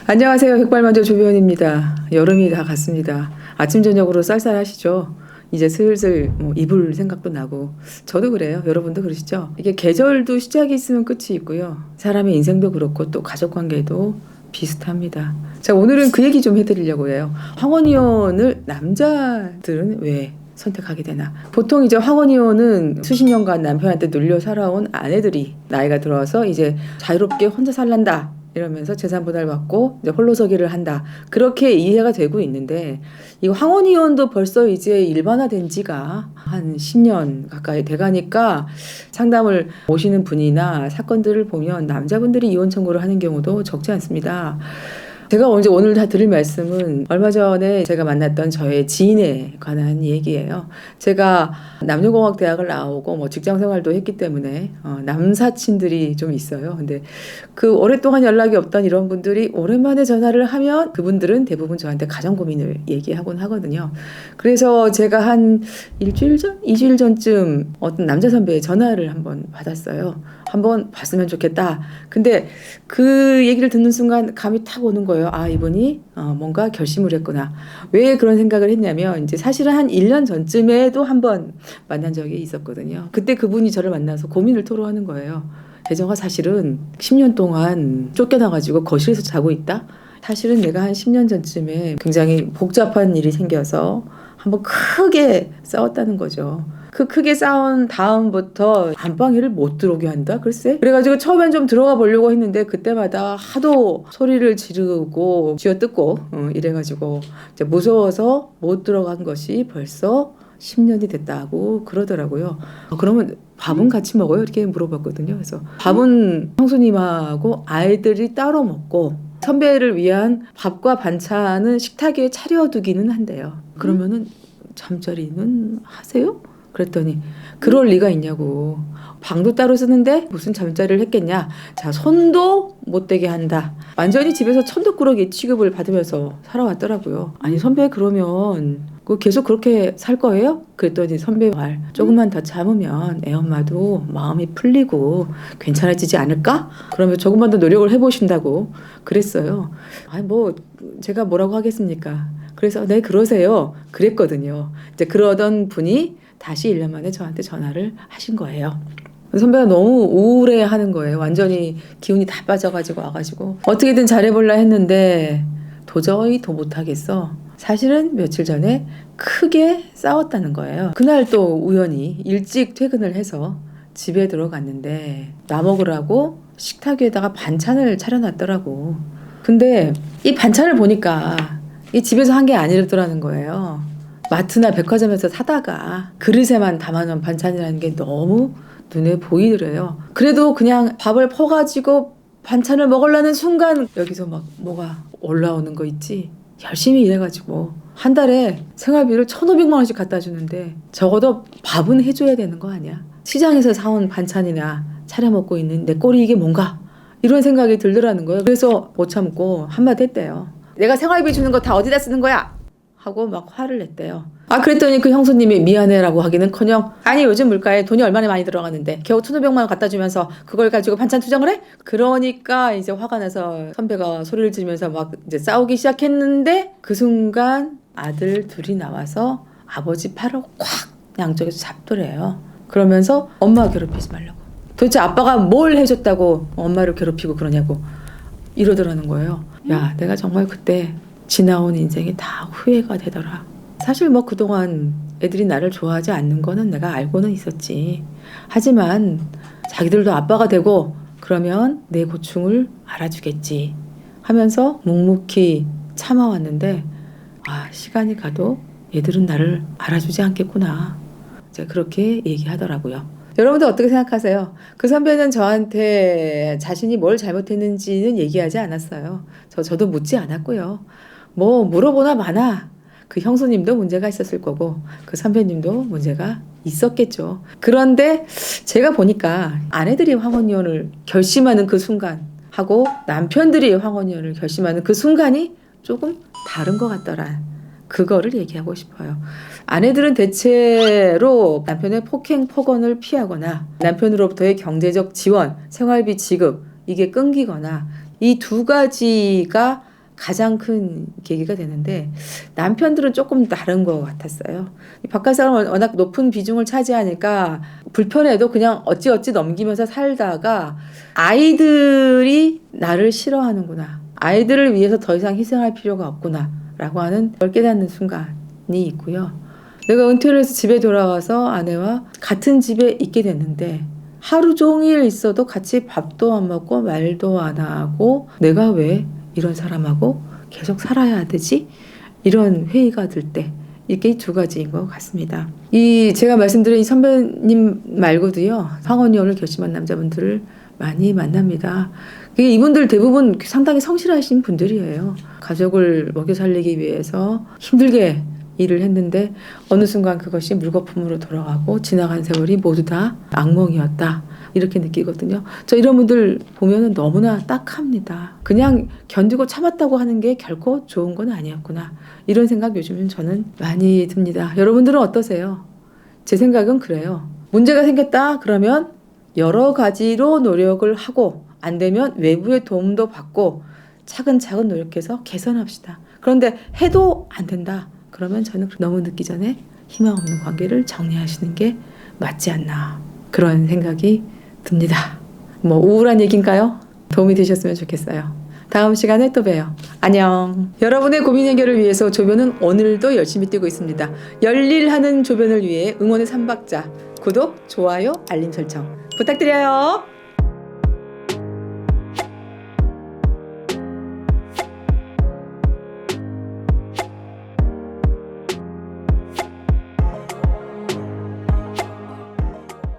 안녕하세요. 백발만조 조비원입니다. 여름이 다 갔습니다. 아침 저녁으로 쌀쌀하시죠? 이제 슬슬 이불 생각도 나고 저도 그래요. 여러분도 그러시죠? 이게 계절도 시작이 있으면 끝이 있고요. 사람의 인생도 그렇고 또 가족관계도 비슷합니다. 자, 오늘은 그 얘기 좀 해드리려고 해요. 황혼이혼을 남자들은 왜 선택하게 되나? 보통 이제 황혼이혼은 수십 년간 남편한테 눌려 살아온 아내들이 나이가 들어서 이제 자유롭게 혼자 살란다 이러면서 재산 분할 받고 이제 홀로서기를 한다. 그렇게 이해가 되고 있는데 이 황혼이혼도 벌써 이제 일반화된 지가 한 10년 가까이 돼가니까 상담을 오시는 분이나 사건들을 보면 남자분들이 이혼 청구를 하는 경우도 적지 않습니다. 제가 오늘 다 드릴 말씀은 얼마 전에 제가 만났던 저의 지인에 관한 얘기예요. 제가 남녀공학대학을 나오고 직장생활도 했기 때문에 남사친들이 좀 있어요. 근데 그 오랫동안 연락이 없던 이런 분들이 오랜만에 전화를 하면 그분들은 대부분 저한테 가정 고민을 얘기하곤 하거든요. 그래서 제가 한 일주일 전, 2주일 전쯤 어떤 남자 선배의 전화를 한번 받았어요. 한번 봤으면 좋겠다. 근데 그 얘기를 듣는 순간 감이 탁 오는 거예요. 아, 이분이 뭔가 결심을 했구나. 왜 그런 생각을 했냐면 이제 사실은 한 1년 전쯤에도 한번 만난 적이 있었거든요. 그때 그분이 저를 만나서 고민을 토로하는 거예요. 대정아, 사실은 10년 동안 쫓겨나가지고 거실에서 자고 있다? 사실은 내가 한 10년 전쯤에 굉장히 복잡한 일이 생겨서 한번 크게 싸웠다는 거죠. 그 크게 싸운 다음부터 안방에를 못 들어오게 한다? 글쎄. 그래가지고 처음엔 좀 들어가 보려고 했는데 그때마다 하도 소리를 지르고 쥐어뜯고 이래가지고 이제 무서워서 못 들어간 것이 벌써 10년이 됐다고 그러더라고요. 그러면 밥은 같이 먹어요? 이렇게 물어봤거든요. 그래서 밥은 형수님하고 아이들이 따로 먹고 선배를 위한 밥과 반찬은 식탁에 차려두기는 한대요. 그러면은 잠자리는 하세요? 그랬더니 그럴 리가 있냐고. 방도 따로 쓰는데 무슨 잠자리를 했겠냐. 자, 손도 못 대게 한다. 완전히 집에서 천덕꾸러기 취급을 받으면서 살아왔더라고요. 아니 선배, 그러면 계속 그렇게 살 거예요? 그랬더니 선배 말, 조금만 더 참으면 애엄마도 마음이 풀리고 괜찮아지지 않을까? 그러면 조금만 더 노력을 해보신다고 그랬어요. 아니 제가 뭐라고 하겠습니까? 그래서 네, 그러세요. 그랬거든요. 이제 그러던 분이 다시 1년 만에 저한테 전화를 하신 거예요. 선배가 너무 우울해하는 거예요. 완전히 기운이 다 빠져가지고 와가지고 어떻게든 잘해볼라 했는데 도저히 더 못하겠어. 사실은 며칠 전에 크게 싸웠다는 거예요. 그날 또 우연히 일찍 퇴근을 해서 집에 들어갔는데 나 먹으라고 식탁 위에다가 반찬을 차려놨더라고. 근데 이 반찬을 보니까 이 집에서 한 게 아니더라는 거예요. 마트나 백화점에서 사다가 그릇에만 담아놓은 반찬이라는 게 너무 눈에 보이더래요. 그래도 그냥 밥을 퍼가지고 반찬을 먹으려는 순간 여기서 막 뭐가 올라오는 거 있지? 열심히 일해가지고 한 달에 생활비를 1,500만 원씩 갖다 주는데 적어도 밥은 해줘야 되는 거 아니야? 시장에서 사온 반찬이나 차려 먹고 있는 내 꼴이 이게 뭔가? 이런 생각이 들더라는 거예요. 그래서 못 참고 한마디 했대요. 내가 생활비 주는 거 다 어디다 쓰는 거야? 하고 막 화를 냈대요. 그랬더니 그 형수님이 미안해라고 하기는커녕 아니 요즘 물가에 돈이 얼마나 많이 들어가는데 겨우 1,500만 원 갖다 주면서 그걸 가지고 반찬 투정을 해? 그러니까 이제 화가 나서 선배가 소리를 지르면서 막 이제 싸우기 시작했는데 그 순간 아들 둘이 나와서 아버지 팔을 콱 양쪽에서 잡더래요. 그러면서 엄마 괴롭히지 말라고. 도대체 아빠가 뭘 해줬다고 엄마를 괴롭히고 그러냐고 이러더라는 거예요. 야, 내가 정말 그때 지나온 인생이 다 후회가 되더라. 사실 그동안 애들이 나를 좋아하지 않는 거는 내가 알고는 있었지. 하지만 자기들도 아빠가 되고 그러면 내 고충을 알아주겠지 하면서 묵묵히 참아왔는데 시간이 가도 얘들은 나를 알아주지 않겠구나. 이제 그렇게 얘기하더라고요. 여러분들 어떻게 생각하세요? 그 선배는 저한테 자신이 뭘 잘못했는지는 얘기하지 않았어요. 저도 묻지 않았고요. 물어보나 마나 그 형수님도 문제가 있었을 거고 그 선배님도 문제가 있었겠죠. 그런데 제가 보니까 아내들이 황혼이혼을 결심하는 그 순간 하고 남편들이 황혼이혼을 결심하는 그 순간이 조금 다른 것 같더라. 그거를 얘기하고 싶어요. 아내들은 대체로 남편의 폭행, 폭언을 피하거나 남편으로부터의 경제적 지원, 생활비 지급 이게 끊기거나 이 두 가지가 가장 큰 계기가 되는데 남편들은 조금 다른 것 같았어요. 바깥 사람은 워낙 높은 비중을 차지하니까 불편해도 그냥 어찌어찌 넘기면서 살다가 아이들이 나를 싫어하는구나. 아이들을 위해서 더 이상 희생할 필요가 없구나 라고 하는 걸 깨닫는 순간이 있고요. 내가 은퇴를 해서 집에 돌아와서 아내와 같은 집에 있게 됐는데 하루 종일 있어도 같이 밥도 안 먹고 말도 안 하고 내가 왜 이런 사람하고 계속 살아야 되지? 이런 회의가 들 때 이게 두 가지인 것 같습니다. 이 제가 말씀드린 이 선배님 말고도요. 황혼이혼을 결심한 남자분들을 많이 만납니다. 이분들 대부분 상당히 성실하신 분들이에요. 가족을 먹여 살리기 위해서 힘들게 일을 했는데 어느 순간 그것이 물거품으로 돌아가고 지나간 세월이 모두 다 악몽이었다. 이렇게 느끼거든요. 저 이런 분들 보면은 너무나 딱합니다. 그냥 견디고 참았다고 하는 게 결코 좋은 건 아니었구나. 이런 생각 요즘은 저는 많이 듭니다. 여러분들은 어떠세요? 제 생각은 그래요. 문제가 생겼다 그러면 여러 가지로 노력을 하고 안 되면 외부의 도움도 받고 차근차근 노력해서 개선합시다. 그런데 해도 안 된다. 그러면 저는 너무 늦기 전에 희망 없는 관계를 정리하시는 게 맞지 않나. 그런 생각이 듭니다. 뭐 우울한 얘기인가요? 도움이 되셨으면 좋겠어요. 다음 시간에 또 봬요. 안녕. 여러분의 고민 해결을 위해서 조변은 오늘도 열심히 뛰고 있습니다. 열일하는 조변을 위해 응원의 3박자 구독, 좋아요, 알림 설정 부탁드려요.